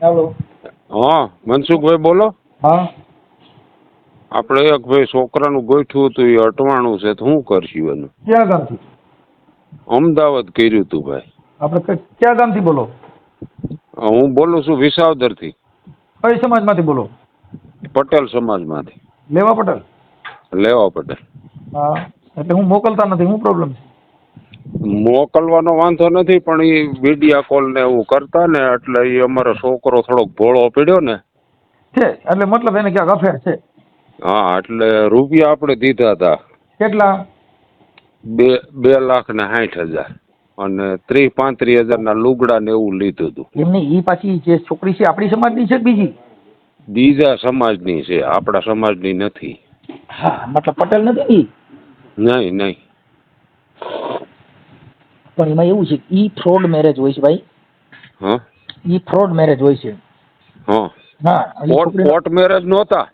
Hello. હા મનસુખભાઈ બોલો. હા. આપણે એક ભાઈ છોકરાનું ગોઠવું હતું, એ અટવાણું છે તો શું કરશું એનું? ક્યાં ગામથી? અમદાવાદ કર્યું હતું ભાઈ. આપણે ક્યાં ગામથી બોલો? હું બોલું છું વિસાવદરથી, કઈ સમાજમાંથી બોલો? પટેલ સમાજમાંથી. લેવા પટેલ? લેવા પટેલ. હા, એટલે હું મોકલતા નથી, શું પ્રોબ્લેમ છે? મોકલવાનો વાંધો નથી, પણ એ વિડિયા કોલ ને એવું કરતા ને એટલે એ અમારો છોકરો થોડોક ભોળો પડ્યો ને. છે એટલે મતલબ એને ક્યાંક અફેર છે? હા, એટલે રૂપિયા આપણે દીધા હતા. કેટલા? 2,60,000 અને 30-35,000 લુગડા ને એવું લીધું હતું. એમને એ પાછી જે છોકરી છે આપણી સમાજની છે કે બીજી? બીજા સમાજની છે, આપણા સમાજની નથી. હા, મતલબ પટેલ નથી ઈ? નહીં નહીં. પણ એમાં એવું છે ઈ ફ્રોડ મેરેજ હોય છે ભાઈ. હા, ઈ ફ્રોડ મેરેજ હોય છે. હા. હા, કોર્ટ મેરેજ નહોતા.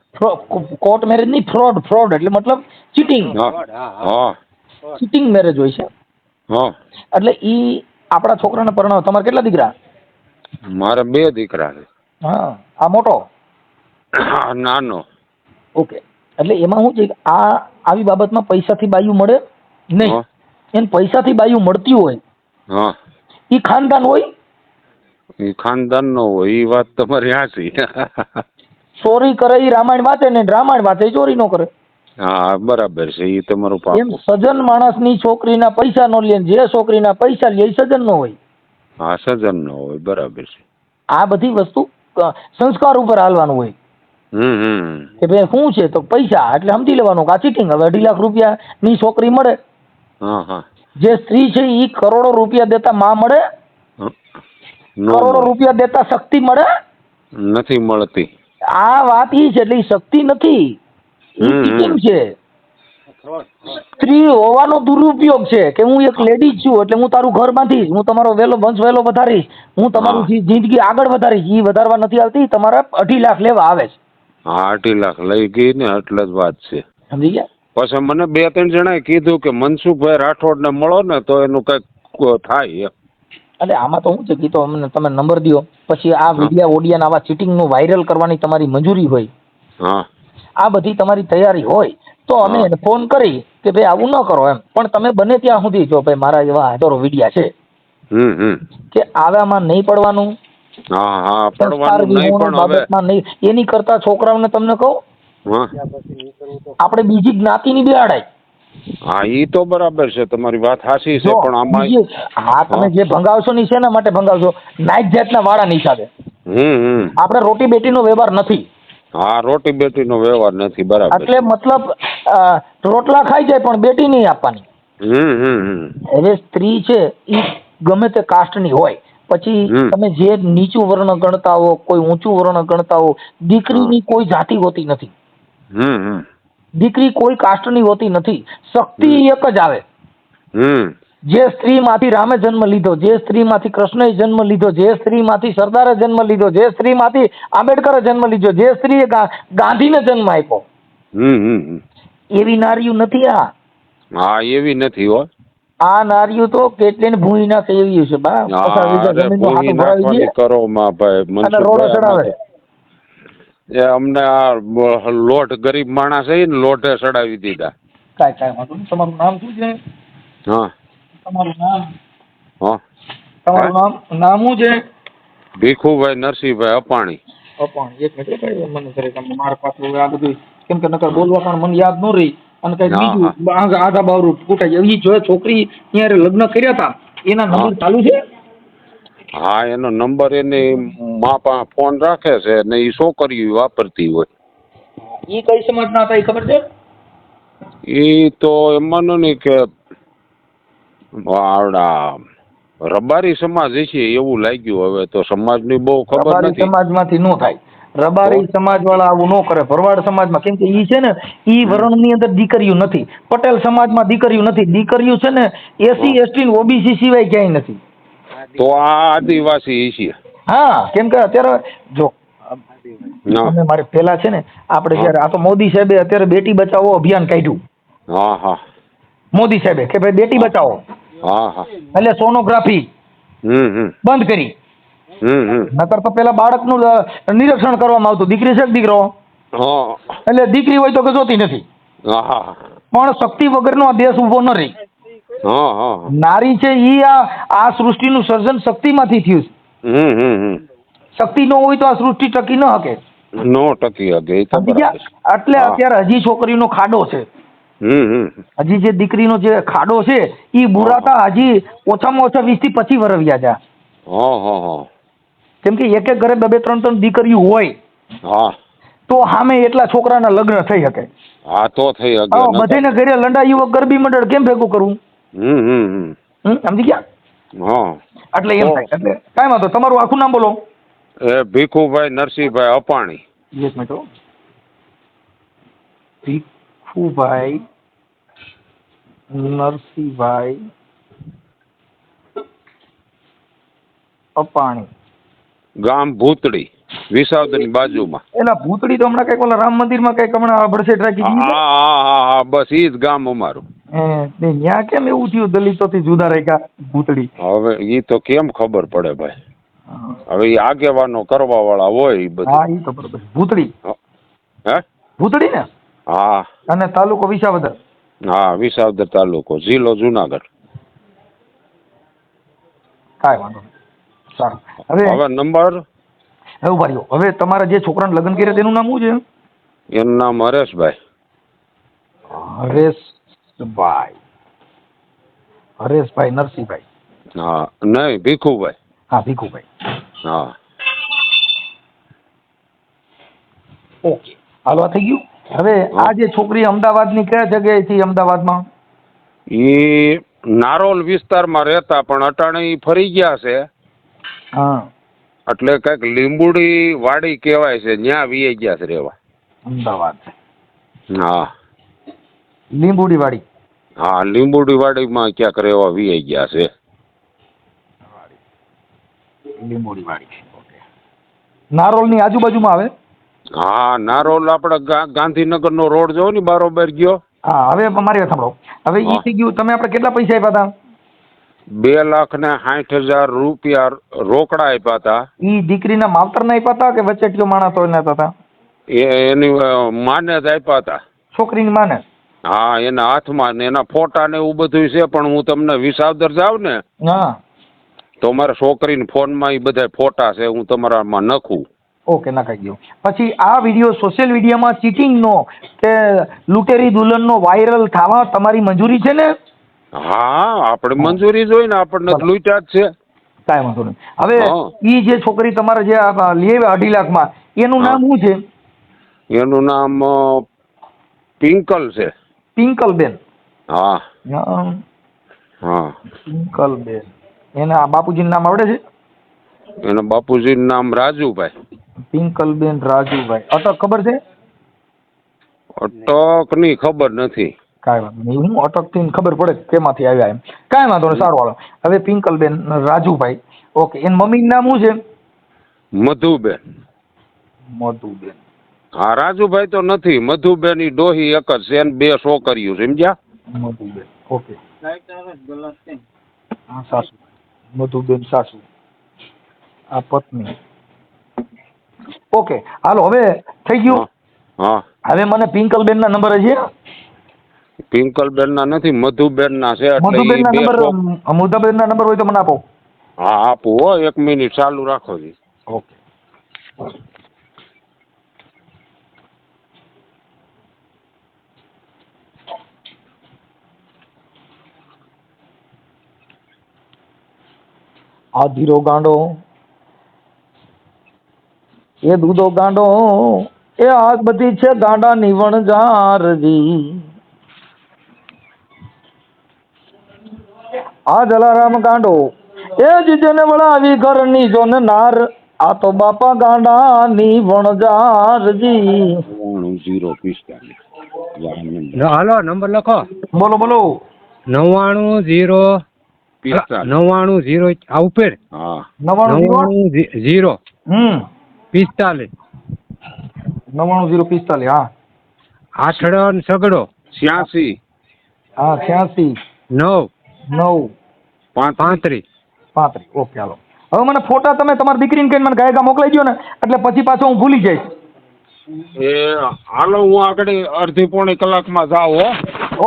કોર્ટ મેરેજ નહીં, ફ્રોડ. ફ્રોડ એટલે મતલબ ચીટિંગ. હા, ચીટિંગ મેરેજ હોય છે. હા. એટલે ઈ આપણા છોકરાને પરણાવ. તમારે કેટલા દીકરા? મારે 2 દીકરા છે. હા, આ મોટો? હા, નાનો. ઓકે. એટલે એમાં શું છે કે આવી બાબતમાં પૈસાથી બાયું મળે નહીં. એને પૈસાથી બાયું મળતી હોય, હા, ઈ ખાનદાન હોય. એ ખાનદાન નો હોય, એ વાત તમારી સાચી. ચોરી કરે ઈ રામાયણ વાંચે ને રામાયણ વાંચે ચોરી નો કરે. હા, બરાબર છે, એ તમારું એમ પાકું. સજ્જન માણસની છોકરીના પૈસા નો લે, જે છોકરીના પૈસા લે એ સજ્જન નો હોય. હા, સજન નો હોય, બરાબર છે. આ બધી વસ્તુ સંસ્કાર ઉપર હાલવાનું હોય. કે ભાઈ શું છે તો પૈસા એટલે સમજી લેવાનું કે આ ચીટિંગ. હવે 2.5 લાખ રૂપિયાની છોકરી મળે. હા, હા. જે સ્ત્રી છે એ કરોડો રૂપિયા દેતા માં મળે? કરોડો રૂપિયા દેતા શક્તિ મળે? નથી મળતી. આ વાત ઈ છે, એટલે શક્તિ નથી, ઈ ચીટિંગ છે. સ્ત્રી હોવાનો દુરુપયોગ છે કે હું એક લેડીઝ છું એટલે હું તારું ઘર બાંધીશ, હું તમારો વંશ વેલો વધારીશ, હું તમારું જિંદગી આગળ વધારીશ. ઈ વધારવા નથી આવતી, તમારા 2.5 લાખ લેવા આવે છે. હા, 2.5 લાખ લઈ ગઈ ને એટલે જ વાત છે. સમજી ગયા? પછી મને 2-3 જણાએ કીધું કે મનસુખભાઈ રાઠોડ ને મળો ને તો એનું કઈક થાય. એટલે આમાં તો શું છે કે તો અમને તમે નંબર દો, પછી આ વિડિયા ઓડિયા આવા ચીટિંગ નું વાયરલ કરવાની તમારી મંજૂરી હોય, હા, આ બધી તમારી તૈયારી હોય તો અમે એને ફોન કરી કે ભાઈ આવું ન કરો એમ. પણ તમે બને ત્યાં સુધી જો ભાઈ મારા એવા હજારો વિડિયા છે કે આવામાં નહીં પડવાનું. હા, હા, પડવાનું નહીં, પણ બાબતમાં નહીં. એની કરતા છોકરાઓને તમને કહું, આપણે બીજી જ્ઞાતિની બેહાડાય. હા, ઈ તો બરાબર છે, તમારી વાત સાચી છે, પણ આમાં હા, તમે જે ભંગાવશો ની શેના માટે ભંગાવશો? નાઈટ જાતના વાળા હિસાબે. આપણે રોટી બેટીનો વ્યવહાર નથી. હા, રોટી બેટીનો વ્યવહાર નથી, બરાબર. એટલે મતલબ રોટલા ખાઈ જાય પણ બેટી નહીં આપવાની. હવે સ્ત્રી છે એ ગમે તે કાસ્ટની હોય, પછી તમે જે નીચું વર્ણ ગણતા હો, કોઈ ઊંચું વર્ણ ગણતા હો, દીકરીની કોઈ જાતિ હોતી નથી. દીકરી કોઈ કાસ્ટની હોતી નથી. શક્તિ એક જ આવે. જે સ્ત્રીમાંથી રામે જન્મ લીધો, જે સ્ત્રીમાંથી કૃષ્ણએ જન્મ લીધો, જે સ્ત્રીમાંથી સરદારે જન્મ લીધો, જે સ્ત્રીમાંથી આંબેડકરે જન્મ લીધો, જે સ્ત્રીએ ગાંધીને જન્મ આપ્યો, એવી નારીઓ નથી આ. હા, એવી નથી હો. આ નારીઓ તો કેટલી ભૂઈ નાખે એવી છે. કરો માં ભાઈ, રોડે ચડાવે. અમને આ લોટ ગરીબ માણસ છે ને, લોટે ચડાવી દીધા. તમારું નામ શું છે? હા, તમારું નામ? હા, તમારું નામ શું છે? ભીખુભાઈ નરસિંહભાઈ અપાણી. અપાણી. એક મિનિટ મને કરે મારા પાસે આ બધું, કેમ કે નકર બોલવા પણ મને યાદ ન રહી અને કઈ બીજું આધા બાવરું કૂટાઈ જાય. એ જો છોકરી ત્યાં લગ્ન કર્યા હતા એના નંબર ચાલુ છે? હા, એનો નંબર એની મા પાસે ફોન રાખે છે ને એ છોકરીઓ વાપરતી હોય. એ કઈ સમાજના હતા એ ખબર છે? એ તો એમાંનું નહીં કે આવડા રબારી સમાજ છે એવું લાગ્યું. હવે તો સમાજની બહુ ખબર નથી. સમાજમાંથી ન થાય. રબારી સમાજ વાળા આવું ન કરે. ભરવાડ સમાજમાં, કેમ કે ઈ છે ને ઈ વર્ણની અંદર દીકરીઓ નથી. પટેલ સમાજમાં દીકરીઓ નથી. દીકરીઓ છે ને એસસી એસટી ઓબીસી સિવાય ક્યાંય નથી. તો આ આદિવાસી છે. હા, કેમ કે અત્યારે જો મારે પેલા છે ને આપણે જયારે આ તો મોદી સાહેબે અત્યારે બેટી બચાવો અભિયાન કાઢ્યું. હા, હા. મોદી સાહેબે કે ભાઈ બેટી બચાવો. હા, હા. એટલે સોનોગ્રાફી બંધ કરી. નકર તો પેલા બાળકનું નિરીક્ષણ કરવામાં આવતું, દીકરી છે કે દીકરો, એટલે દીકરી હોય તો કે જોતી નથી. પણ શક્તિ વગરનો આ દેશ ઉભો ન રહી. નારી છે ઈ આ સૃષ્ટિનું સર્જન શક્તિમાંથી થયું છે. શક્તિ ન હોય તો આ સૃષ્ટિ ટકી ન શકે. નો ટકી શકે. એટલે અત્યારે હજી છોકરીનો ખાડો છે. હજી જે દીકરીનો જે ખાડો છે ઈ બુરાતા હજી ઓછામાં ઓછા 20 થી 25 વર્ષ વ્યા છે. કેમ કે એક ઘરે 2-3 દીકરીઓ હોય તો સામે એટલા છોકરાના લગ્ન થઈ શકે. તો થઈ શકે. બધાને ઘરે લંડા યુવક ગરબી મંડળ કેમ ભેગું કરવું? સમજી ગયા? એટલે એમ થાય. એટલે કાંઈ વાંધો, તમારું આખું નામ બોલો. ભીખુભાઈ નરસિંહભાઈ અપાણી. એક મિનિટ. ભીખુભાઈ નરસિંહભાઈ અપાણી, ગામ ભૂતડી, વિસાવદરની બાજુમાં. એલા ભૂતડી તો હમણાં કઈક ઓલા રામ મંદિરમાં કઈક હમણાં ભડસેટ રાખી. હા, બસ ઈ જ ગામ અમારું. ત્યાં કેમ એવું થયું દલિતોથી જુદા રાખ્યા ભૂતડી? હવે ઈ તો કેમ ખબર પડે ભાઈ, હવે ઈ આગેવાનો કરવા વાળા હોય ઈ બધું. હા ઈ તો બરોબર. ભૂતડી હે? ભૂતડી ને? હા. અને તાલુકો વિસાવદર? હા, વિસાવદર તાલુકો, જિલ્લો જુનાગઢ. કાંઈ વાંધો નહીં. સારું. હવે નંબર ઉભા રહ્યો. હવે તમારા જે છોકરાને લગ્ન કર્યા તેનું નામ શું છે? એનું નામ હરેશભાઈ. હરેશભાઈ નરસિંહભાઈ? હા, નહીં ભીખુભાઈ. હા, ભીખુભાઈ. હા. ઓકે, હાલો આ થઈ ગયું. હવે આ જે છોકરી અમદાવાદની કયા જગ્યાએથી અમદાવાદમાં? એ નારોલ વિસ્તારમાં રહેતા, પણ અટાણે ફરી ગયા છે. હા. એટલે કઈક લીંબુડી વાડી કહેવાય છે, ત્યાં વી ગયા છે રેવા. અમદાવાદ? હા. લીંબુડી વાડી. હા, લીંબુડી વાડીમાં ક્યાંક રહેવા વી ગયા છે. લીંબુડી વાડી. ઓકે. નારોલની આજુબાજુમાં આવે? હા, નારોલ આપણે ગાંધીનગરનો રોડ જો ને બારોબાર ગયો. હા, હવે મારી વાત સાંભળો. હવે ઈ થઈ ગયું. તમે આપણે કેટલા પૈસા આપ્યા હતા? 2,60,000 રૂપિયા રોકડા આપ્યા હતા. ઈ દીકરીના માવતરને આપ્યા હતા કે વચેટિયો માણસ તો એને આપ્યા હતા? એની માને જ આપ્યા હતા. છોકરીની માને? હા, એના હાથમાં ને એના ફોટા ને એવું બધું છે, પણ હું તમને વિસાવદર જાવ ને તો મારા છોકરીના ફોનમાં એ બધા ફોટા છે, હું તમારામાં નખું. ઓકે, નખાઈ ગયો. પછી આ વિડીયો સોશિયલ મીડિયામાં ચીટિંગનો કે લૂંટેરી દુલ્હનનો વાયરલ થવા તમારી મંજૂરી છે ને? હા, આપણે મંજૂરી જોઈ ને, આપણને લૂંટ્યા જ છે. કાંઈ વાંધો નહીં. હવે ઈ જે છોકરી તમારે જે લઈ આવ્યા 2.5 લાખમાં, એનું નામ શું છે? એનું નામ પિંકલ છે. પિંકલબેન? હા. હા, પિંકલબેન. એના બાપુજીનું નામ આવડે છે? એના બાપુજીનું નામ રાજુભાઈ. પિંકલબેન રાજુભાઈ. અટક ખબર છે? અટક ની ખબર નથી. કાંઈ વાંધો નહીં, હું અટક થી ખબર પડે કેમાંથી આવ્યા એમ. કાંઈ વાંધો નહીં, સારું હાલો. હવે પિંકલબેન રાજુભાઈ. ઓકે, એના મમ્મીનું નામ શું છે? મધુબેન. મધુબેન. હા, રાજુભાઈ તો નથી, મધુબેન ઈ ડોહી એક જ છે, 2 છોકરીઓ, સમજ્યા? મધુબેન. ઓકે. હા, સાસુ. મધુબેન સાસુ. આ પત્ની. ઓકે, હાલો હવે થઈ ગયું. હા. હવે મને પિંકલબેન ના નંબર છે? પિંકલબેન ના નથી, મધુબેન ના છે. મધુબેન ના નંબર, મધુબેન ના નંબર હોય તો મને આપો. હા, આપું હો, 1 મિનિટ ચાલુ રાખો જી. ઓકે. આ ધીરો ગાંડો, એ દૂધો ગાંડો, એ આ બધી છે ગાંડા ની વણજારજી. આ જલારામ ગાંડો, એ જ જેને વળાવી ઘરની જોન નાર, આ તો બાપા ગાંડા ની વણજારજી. 045. હાલો, નંબર લખો. બોલો બોલો. 99 0 આ ઉપર. હા, 99 0 45 99 045. હા, 8 સગડો 86. હા, 86 9 9 35. ઓકે, હાલો. હવે મને ફોટા તમે તમારી દીકરીને કહીને મને ગાયકા મોકલાઈ દો ને, એટલે પછી પાછો હું ભૂલી જઈશ. એ હાલો હું આગળ અડધી પોણી કલાકમાં જાઉં હો.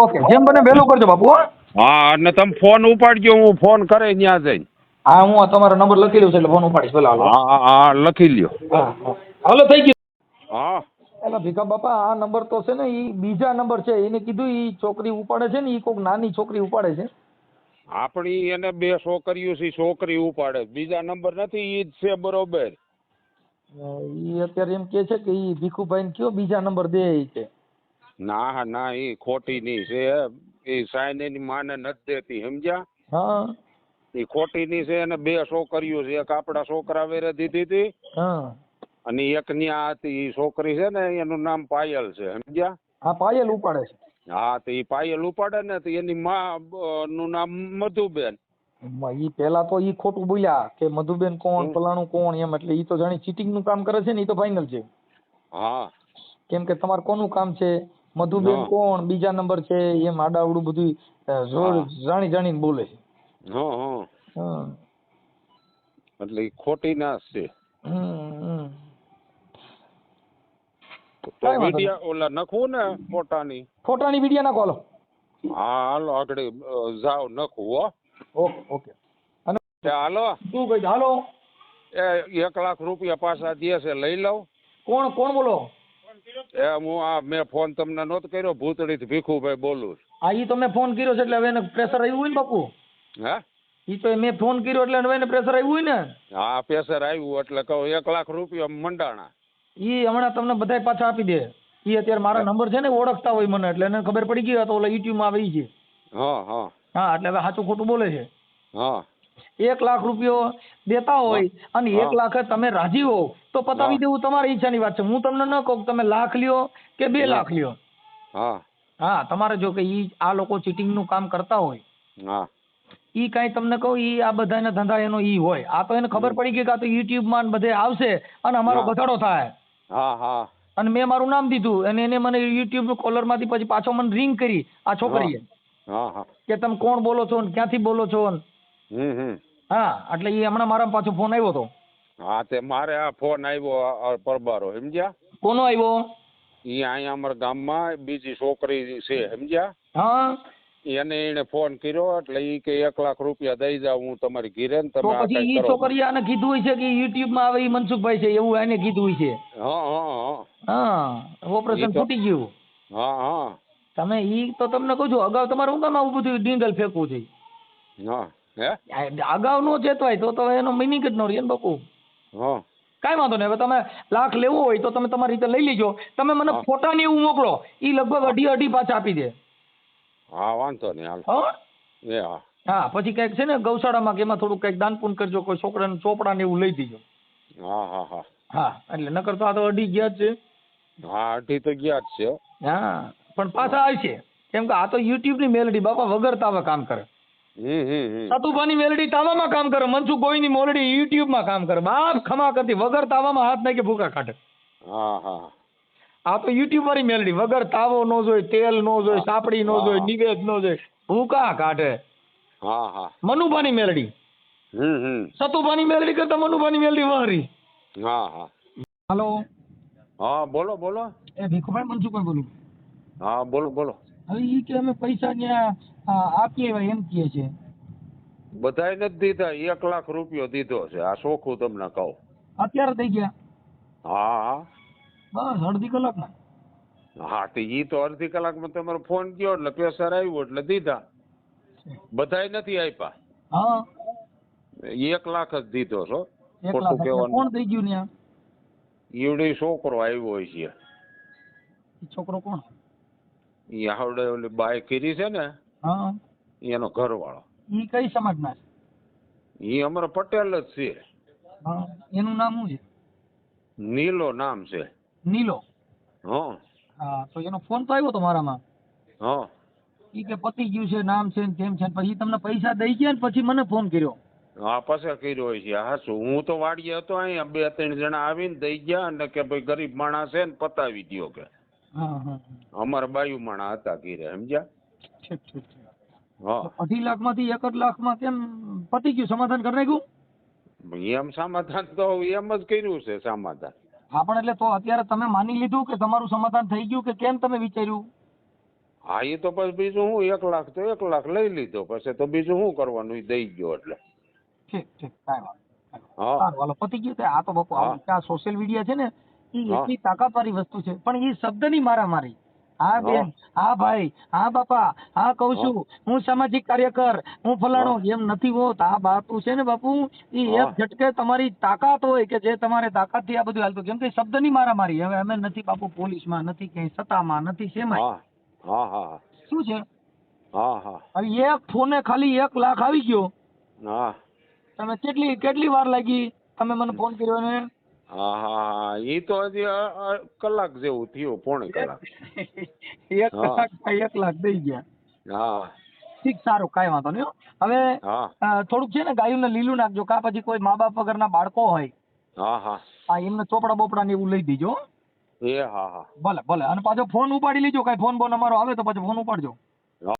ઓકે, જેમ બને વહેલું કરજો બાપુ. હો, હા, અને તમે ફોન ઉપાડજો, હું ફોન કરે ત્યાં જઈને. હા, હું આ તમારો નંબર લખી લઉં છું એટલે ફોન ઉપાડીશ. પેલા હાલો. હા હા લખી લ્યો. હા, હાલો થઈ ગયું. હા એટલે ભીખા બાપા આ નંબર તો છે ને એ બીજા નંબર છે, એને કીધું એ છોકરી ઉપાડે છે ને એ કોઈક નાની છોકરી ઉપાડે છે. આપણી એને 2 છોકરીઓ છે, છોકરી ઉપાડે, બીજા નંબર નથી, ઈ જ છે બરોબર. એ અત્યારે એમ કે છે કે એ ભીખુભાઈ ને કયો બીજા નંબર દે ઈ કે. ના ના ઈ ખોટી ની છે, એ સાઈન એની માને નથી દેતી, સમજ્યા? હા એ ખોટી ની છે, અને 2 છોકરીઓ છે, એક આપડા છોકરા વેરે દીધી હતી હા અને એક ની આ હતી. ઈ છોકરી છે ને એનું નામ પાયલ છે, સમજ્યા? હા, પાયલ ઉપાડે છે. હા, તો ઈ પાયલ ઉપાડે ને તો એની માં નું નામ મધુબેન. ઈ પેલા તો ઈ ખોટું બોલ્યા કે મધુબેન કોણ, ફલાણું કોણ, એમ. એટલે ઈ તો જાણી ચીટિંગ નું કામ કરે છે ને, ઈ તો ફાઇનલ છે. હા, કેમ કે તમારે કોનું કામ છે, મધુબેન કોણ, બીજા નંબર છે, એમ આડાવડું બધું જાણી જાણીને બોલે છે. હા હા, હા. એટલે ઈ ખોટી ના જ છે. હમ. તો કાંઈ વાંધો વિડિયા ઓલા નખવું ને ફોટાની. ફોટાની વિડીયો નાખો હાલો. હા હાલો આગળ જાવ નખવું હો. Okay okay. અને હાલો શું કહી હાલો. એ 1 લાખ રૂપિયા પાછા દે છે, લઈ લઉં? કોણ કોણ બોલો? હું આ મેં ફોન તમને નહોતો કર્યો, ભૂતળીથી ભીખુભાઈ બોલું. હા, ઈ તો મેં ફોન કર્યો છે એટલે હવે એને પ્રેશર આવ્યું હોય ને બાપુ. હે? ઈ તો મેં ફોન કર્યો એટલે હવે એને પ્રેશર આવ્યું હોય ને. હા, પ્રેશર આવ્યું એટલે કહું 1 લાખ રૂપિયા મંડાણા. ઈ હમણાં તમને બધાય પાછા આપી દે. ઈ અત્યારે મારા નંબર છે ને, ઓળખતા હોય મને, એટલે એને ખબર પડી ગઈ તો ઓલા યુટ્યુબ માં આવી છે. હા હા હા, એટલે હવે સાચું ખોટું બોલે છે. હા 1 લાખ રૂપિયો દેતા હોય અને 1 લાખ તમે રાજી હો તો પતાવી દેવું તમારી ઈચ્છાની વાત છે. હું તમને ન કહું તમે લાખ લ્યો કે 2 લાખ લ્યો. હા હા, તમારે જો કે ઈ આ લોકો ચીટિંગ નું કામ કરતા હોય, હા ઈ કાંઈ તમને કહું, ઈ આ બધાના ધંધા એનો ઈ હોય. આ તો એને ખબર પડી ગઈ કે આ તો યુટ્યુબ માં બધે આવશે અને અમારો ઘટાડો થાય. હા હા અને મેં મારું નામ દીધું અને એને મને યુટ્યુબ નું કોલર માંથી પછી પાછો મને રિંગ કરી આ છોકરીએ હા હા કે તમે કોણ બોલો છો ને ક્યાંથી બોલો છો. હા, એટલે એ હમણાં મારા પાછો ફોન આવ્યો હતો. હા, તે મારે આ ફોન આવ્યો પરબારો, સમજ્યા? કોનો આવ્યો? ઈ અહીંયા અમારા ગામમાં બીજી છોકરી છે, સમજ્યા? હા, એને ફોન કર્યો એટલે ઈ કે 1 લાખ રૂપિયા દઈ જાવ હું તમારી ઘીરે ને તો તમે આ પછી કઈ ઈ કરો. છોકરી આને કીધું હોય છે કે યુટ્યુબ માં આવે ઈ મનસુખભાઈ છે એવું એને કીધું હોય છે. હા હા હા, ઓપરેશન ફૂટી ગયું. હા હા તમે ઈ તો તમને કહું છું, અગાઉ તમારે હું કામ આવું બધું ડીંગલ ફેંકવું છે? હા હે અગાઉ નો ચેતવાય તો એનો મિનિંગ જ ન રહે ને બાપુ. હા કાંઈ વાંધો નહીં. હવે તમે લાખ લેવું હોય તો તમે તમારી રીતે લઈ લેજો. તમે મને ફોટા ને એવું મોકલો, ઈ લગભગ અઢી પાછા આપી દે. હા, વાંધો નહીં હાલ. હા એ હા હા, પછી કઈક છે ને ગૌશાળામાં કે એમાં થોડું કઈક દાન પુન કરજો, કોઈ છોકરાને ચોપડા ને એવું લઈ દીજો. હા હા હા હા, એટલે નકર તો આ તો અઢી ગયા જ છે. હા, અઢી તો ગયા જ છે. હા, પણ પાછા આવશે કેમ કે આ તો યુટ્યુબ ની મેલડી બાપા વગર તાવા કામ કરે. સતુભાની મેલડી તાવામાં કામ કરે, મનસુખ ગોઈની મેલડી યુટ્યુબ માં કામ કરે. બાપ ખમા કરતી વગર તાવામાં હાથ નાખી ભૂકા કાઢે. હા હા આ તો યુટ્યુબ વાળી મેલડી વગર તાવો નો જોઈ, તેલ નો જોઈ, સાપડી નો જોઈ, નિવેદ નો જોઈ, ભૂકા કાઢે. હા હા મનુભાની મેલડી સતુભાની મેલડી કરતા મનુભાની મેલડી વહરી. હા હા હાલો. હા, બોલો બોલો. એ ભીખુભાઈ મનસુખભાઈ બોલું. હા, બોલો બોલો. હવે ઈ કે અમે પૈસા ત્યાં આપીએ એમ કહે છે. બધાય નથી દીધા, 1 લાખ રૂપિયો દીધો છે, આ ચોખ્ખું તમને કહું. અત્યારે થઈ ગયા? હા હા બસ અડધી કલાકમાં. હા, તો ઈ તો અડધી કલાકમાં તમારો ફોન ગયો એટલે પ્રેશર આવ્યું એટલે દીધા. બધાય નથી આપ્યા. હા, 1 લાખ જ દીધો છો. 1 લાખ. કોણ થઈ ગયું ત્યાં? ઈવડે છોકરો આવ્યો હોય છે. છોકરો કોણ? ઈ આવડે ઓલી બાય કરી છે ને, હા, એનો ઘરવાળો. ઈ કઈ સમાજના છે? ઈ અમારો પટેલ જ છે. હા, એનું નામ શું છે? નીલો નામ છે. નીલો? હા હા, તો એનો ફોન તો આવ્યો તો મારામાં. હા ઈ કે પતી ગયું છે, નામ છે ને તેમ છે. પછી તમને પૈસા દઈ ગયા ને પછી મને ફોન કર્યો. હા, પછી કર્યો હોય છે. હા, શું હું તો વાડીએ હતો, અહીંયા 2-3 જણા આવીને દઈ ગયા અને કે ભાઈ ગરીબ માણસ છે ને પતાવી દ્યો કે. હા હા, અમારા બાયુ માણા હતા ઘીરે, સમજ્યા? ઠીક ઠીક. હા, 2.5 લાખ માંથી 1 લાખમાં કેમ પતી ગયું, સમાધાન કરી નાખ્યું? એમ સમાધાન તો એમ જ કર્યું છે સમાધાન. હા પણ એટલે તો અત્યારે તમે માની લીધું કે તમારું સમાધાન થઈ ગયું કે કેમ તમે વિચાર્યું? હા એ તો પછી બીજું હું 1 લાખ તો 1 લાખ લઈ લીધો પછી તો બીજું શું કરવાનું એ દઈ ગયો એટલે. ઠીક ઠીક કાંઈ વાત નહીં. હા સારું હાલો પતી ગયું. આ તો બાપુ હા. આ સોશિયલ મીડિયા છે ને એ હા. એટલી તાકાતવાળી વસ્તુ છે પણ એ શબ્દની મારામારી. હા હા. બેન, હા ભાઈ, હા બાપા, હા કહું છું હું સામાજિક કાર્યકર, હું ફલાણો, એમ નથી હોત. આ બાપુ છે ને બાપુ એ હા. એક ઝટકે તમારી તાકાત હોય કે જે તમારે તાકાતથી આ બધું હાલતું. કેમ કે શબ્દની મારામારી. હવે અમે નથી બાપુ પોલીસમાં, નથી ક્યાંય સત્તામાં, નથી શેમાં. હા હા હા શું છે હા હા હવે એક ફોને ખાલી 1 લાખ આવી ગયો. હા તમે કેટલી વાર લાગી તમે મને ફોન કર્યો ને? હા હા એ તો હજી કલાક જેવું થયું, પોણી કલાક. 1 હા. કલાક 1 લાખ દઈ ગયા. હા ઠીક સારું કાંઈ વાંધો નહીં હો. હવે હા થોડુંક છે ને ગાયું ને લીલું નાખજો કા પછી કોઈ મા બાપ વગરના બાળકો હોય હા હા આ એમને ચોપડા બોપડા ને એવું લઈ દીજો હો. એ હા હા ભલે ભલે. અને પાછો ફોન ઉપાડી લેજો. કાંઈ ફોન બોન અમારો આવે તો પાછો ફોન ઉપાડજો.